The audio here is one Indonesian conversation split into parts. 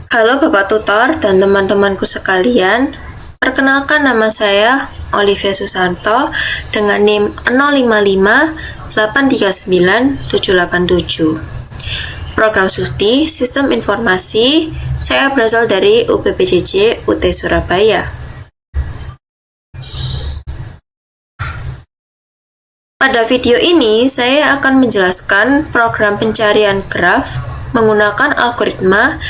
Halo Bapak Tutor dan teman-temanku sekalian, perkenalkan nama saya Olivia Susanto dengan NIM 055839787. Program Susti Sistem Informasi, saya berasal dari UPPJJ UT Surabaya. Pada video ini, saya akan menjelaskan program pencarian graf menggunakan algoritma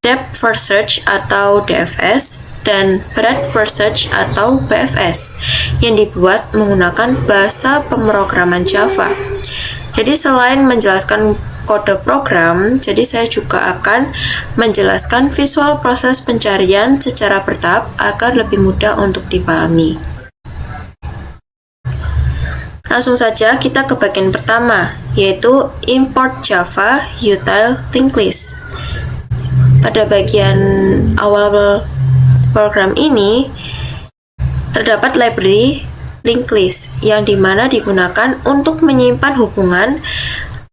Depth First Search atau DFS dan Breadth First Search atau BFS yang dibuat menggunakan bahasa pemrograman Java. Jadi selain menjelaskan kode program, jadi saya juga akan menjelaskan visual proses pencarian secara bertahap agar lebih mudah untuk dipahami. Langsung saja kita ke bagian pertama, yaitu Import Java Util Linked List. Pada bagian awal program ini, terdapat library linked list yang dimana digunakan untuk menyimpan hubungan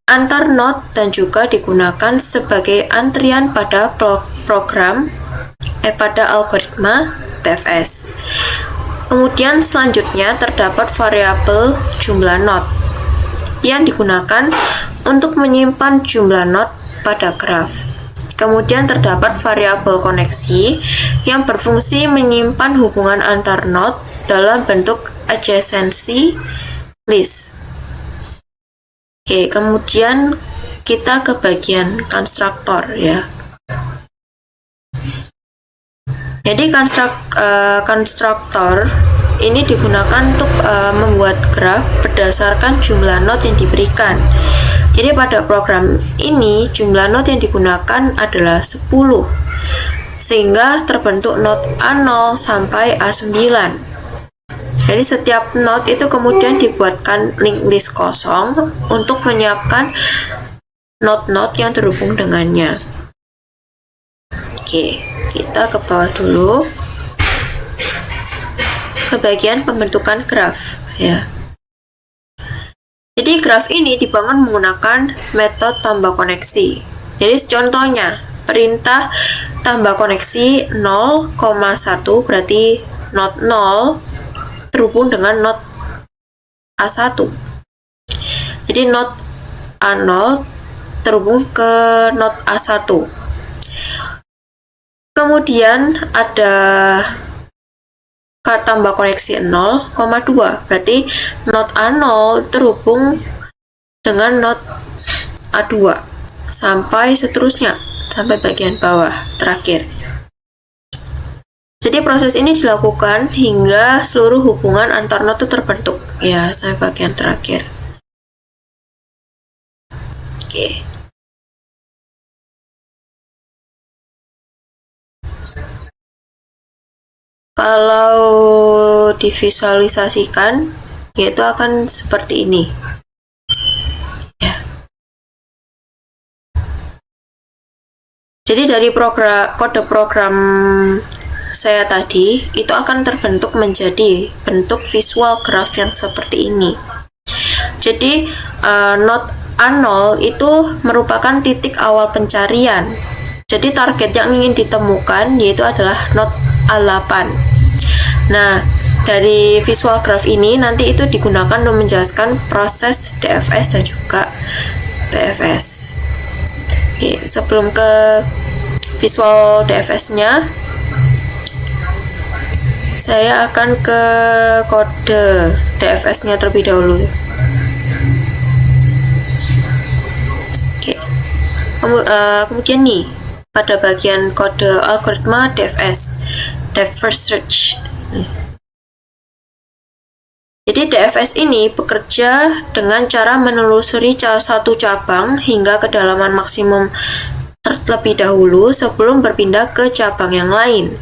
antar node dan juga digunakan sebagai antrian pada pada algoritma BFS. Kemudian selanjutnya terdapat variabel jumlah node yang digunakan untuk menyimpan jumlah node pada graf. Kemudian terdapat variabel koneksi yang berfungsi menyimpan hubungan antar node dalam bentuk adjacency list. Oke, kemudian kita ke bagian konstruktor ya. Jadi konstruktor ini digunakan untuk membuat graf berdasarkan jumlah node yang diberikan. Jadi pada program ini jumlah node yang digunakan adalah 10, sehingga terbentuk node A0 sampai A9. Jadi setiap node itu kemudian dibuatkan linked list kosong untuk menyiapkan node-node yang terhubung dengannya. Oke, kita ke bawah dulu ke bagian pembentukan graf ya. Jadi graf ini dibangun menggunakan metode tambah koneksi. Jadi contohnya perintah tambah koneksi 0,1 berarti node 0 terhubung dengan node A1. Jadi node A0 terhubung ke node A1. Kemudian ada tambah koneksi 0,2 berarti node A0 terhubung dengan node A2 sampai seterusnya sampai bagian bawah terakhir. Jadi proses ini dilakukan hingga seluruh hubungan antar node itu terbentuk ya sampai bagian terakhir. Oke. Kalau divisualisasikan, yaitu akan seperti ini. Ya. Jadi dari kode program saya tadi, itu akan terbentuk menjadi bentuk visual graph yang seperti ini. Jadi node A0 itu merupakan titik awal pencarian. Jadi target yang ingin ditemukan yaitu adalah node A8. Nah, dari visual graph ini nanti itu digunakan untuk menjelaskan proses DFS dan juga BFS. Oke, sebelum ke visual DFS-nya, saya akan ke kode DFS-nya terlebih dahulu. Oke. Kemudian nih, pada bagian kode algoritma DFS, Depth First Search. Jadi DFS ini bekerja dengan cara menelusuri satu cabang hingga kedalaman maksimum terlebih dahulu sebelum berpindah ke cabang yang lain.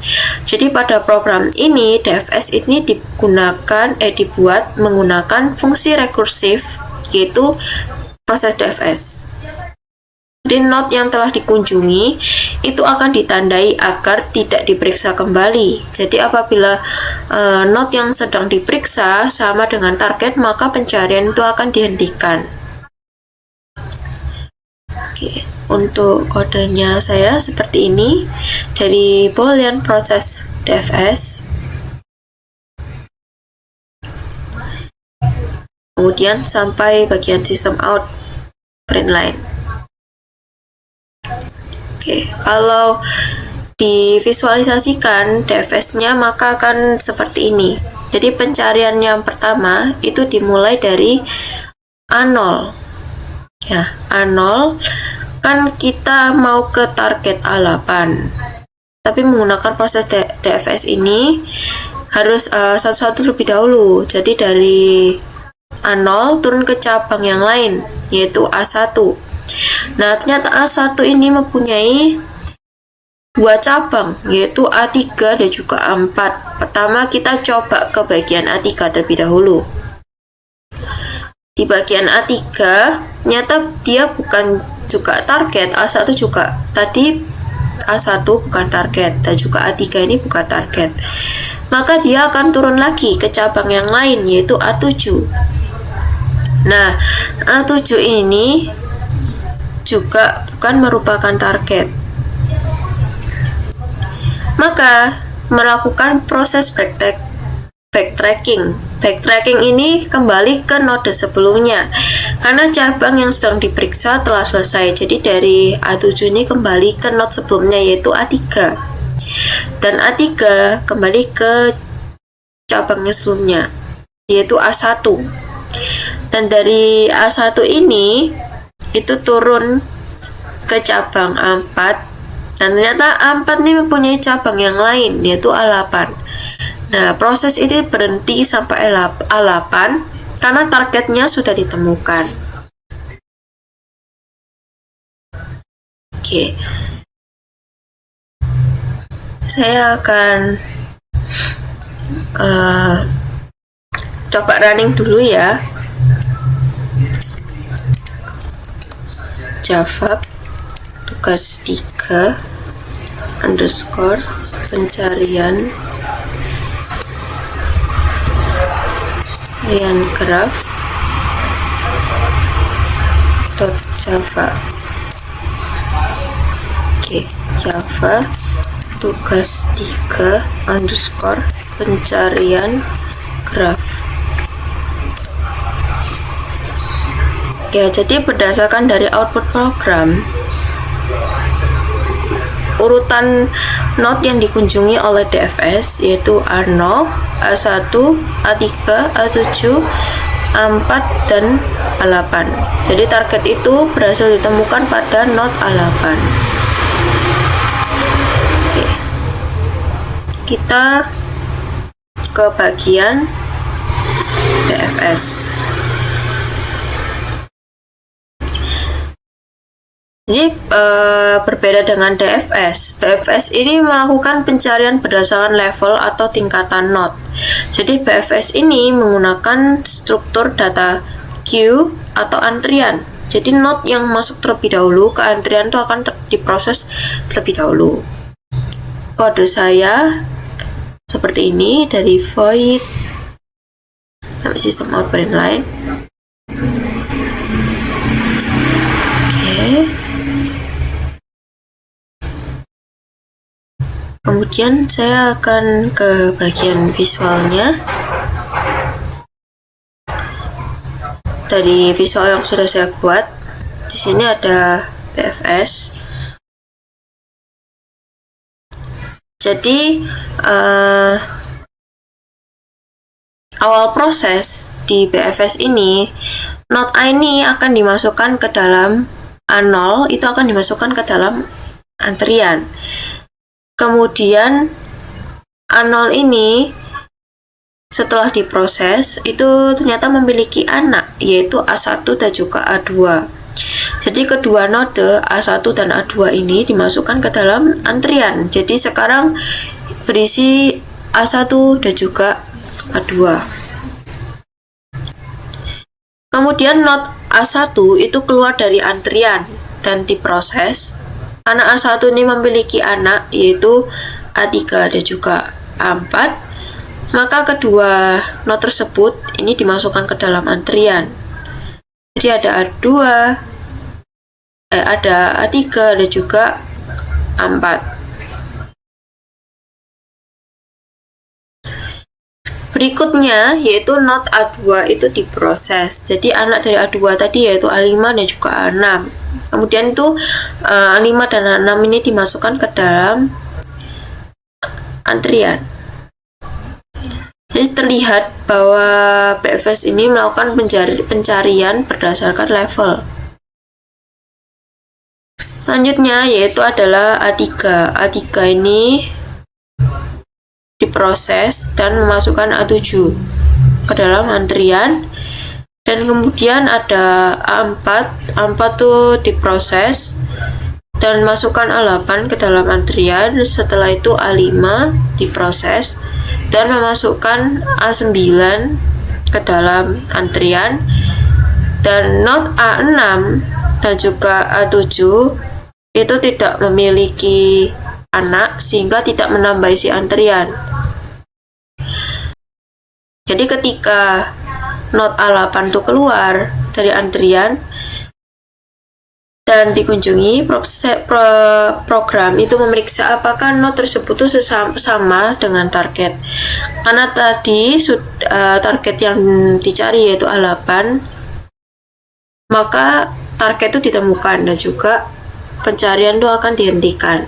Jadi pada program ini DFS ini dibuat menggunakan fungsi rekursif, yaitu proses DFS. Jadi node yang telah dikunjungi itu akan ditandai agar tidak diperiksa kembali. Jadi apabila node yang sedang diperiksa sama dengan target, maka pencarian itu akan dihentikan. Oke. untuk kodenya saya seperti ini dari Boolean proses DFS. Kemudian sampai bagian system out print line. Oke, kalau divisualisasikan DFS-nya maka akan seperti ini. Jadi pencarian yang pertama itu dimulai dari A0. Ya, A0 kan kita mau ke target A8. Tapi menggunakan proses DFS ini harus satu-satu terlebih dahulu. Jadi dari A0 turun ke cabang yang lain, yaitu A1. Nah, ternyata A1 ini mempunyai dua cabang, yaitu A3 dan juga A4. Pertama, kita coba ke bagian A3 terlebih dahulu. Di bagian A3, ternyata dia bukan juga target, A1 juga. Tadi A1 bukan target, dan juga A3 ini bukan target. Maka dia akan turun lagi ke cabang yang lain, yaitu A7. Nah, A7 ini juga bukan merupakan target. Maka, melakukan proses backtracking. Backtracking ini kembali ke node sebelumnya, karena cabang yang sedang diperiksa telah selesai. Jadi dari A7 ini kembali ke node sebelumnya, yaitu A3. Dan A3 kembali ke cabangnya sebelumnya, yaitu A1. Dan dari A1 ini itu turun ke cabang A4, dan ternyata A4 ini mempunyai cabang yang lain, yaitu A8. Nah, proses ini berhenti sampai A8 karena targetnya sudah ditemukan. Oke, saya akan coba running dulu ya. Java tugas 3 underscore pencarian graph .java. Oke, Java tugas 3 underscore pencarian graph. Ya, jadi berdasarkan dari output program, urutan node yang dikunjungi oleh DFS yaitu A0, A1, A3, A7, A4, dan A8. Jadi target itu berhasil ditemukan pada node A8. Oke. Kita ke bagian DFS. Jadi berbeda dengan DFS. BFS ini melakukan pencarian berdasarkan level atau tingkatan node. Jadi BFS ini menggunakan struktur data queue atau antrian. Jadi node yang masuk terlebih dahulu ke antrian itu akan diproses terlebih dahulu. Kode saya seperti ini dari void sampai system out print line. Oke. Kemudian saya akan ke bagian visualnya. Dari visual yang sudah saya buat, di sini ada BFS. Jadi awal proses di BFS ini, node A ini akan dimasukkan ke dalam A0, itu akan dimasukkan ke dalam antrian. Kemudian A0 ini setelah diproses itu ternyata memiliki anak, yaitu A1 dan juga A2. Jadi kedua node A1 dan A2 ini dimasukkan ke dalam antrian. Jadi sekarang berisi A1 dan juga A2. Kemudian node A1 itu keluar dari antrian dan diproses. Anak A1 ini memiliki anak, yaitu A3 dan juga A4. Maka kedua node tersebut ini dimasukkan ke dalam antrian. Jadi ada A2, ada A3, ada juga A4. Berikutnya yaitu not A2 itu diproses. Jadi anak dari A2 tadi yaitu A5 dan juga A6. Kemudian itu A5 dan A6 ini dimasukkan ke dalam antrian. Jadi terlihat bahwa BFS ini melakukan pencarian berdasarkan level. Selanjutnya yaitu adalah A3. A3 ini diproses dan memasukkan A7 ke dalam antrian, dan kemudian ada A4. A4 itu diproses dan masukkan A8 ke dalam antrian. Setelah itu A5 diproses dan memasukkan A9 ke dalam antrian, dan not A6 dan juga A7 itu tidak memiliki anak sehingga tidak menambah isi antrian. Jadi ketika not A8 itu keluar dari antrian dan dikunjungi, program itu memeriksa apakah not tersebut itu sama dengan target. Karena tadi target yang dicari yaitu A8, maka target itu ditemukan dan juga pencarian itu akan dihentikan.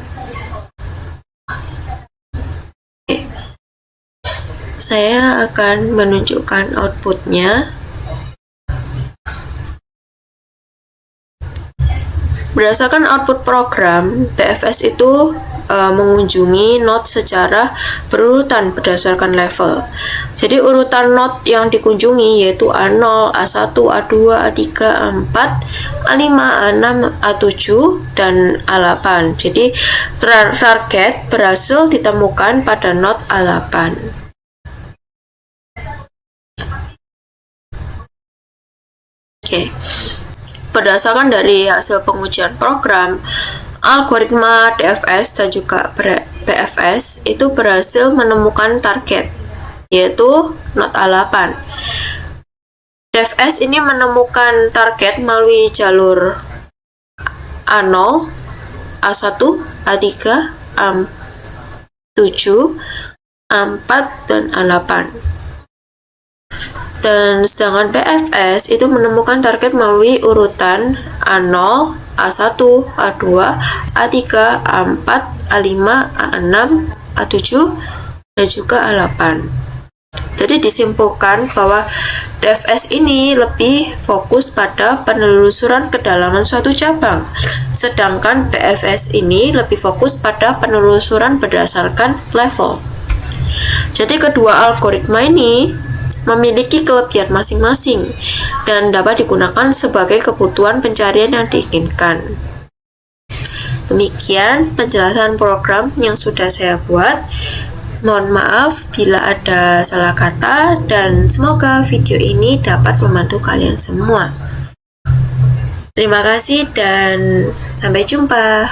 Saya akan menunjukkan outputnya. Berdasarkan output program, BFS itu mengunjungi not secara berurutan berdasarkan level. Jadi urutan not yang dikunjungi yaitu A0, A1, A2, A3, A4, A5, A6, A7, dan A8. Jadi target berhasil ditemukan pada not A8. Oke. Berdasarkan dari hasil pengujian program, algoritma DFS dan juga BFS itu berhasil menemukan target, yaitu not A8. DFS ini menemukan target melalui jalur A0, A1, A3, A7, A4, dan A8. Dan sedangkan BFS itu menemukan target melalui urutan A0, A1, A2, A3, A4, A5, A6, A7, dan juga A8. Jadi disimpulkan bahwa DFS ini lebih fokus pada penelusuran kedalaman suatu cabang, sedangkan BFS ini lebih fokus pada penelusuran berdasarkan level. Jadi kedua algoritma ini memiliki kelebihan masing-masing dan dapat digunakan sebagai kebutuhan pencarian yang diinginkan. Demikian penjelasan program yang sudah saya buat. Mohon maaf bila ada salah kata, dan semoga video ini dapat membantu kalian semua. Terima kasih dan sampai jumpa.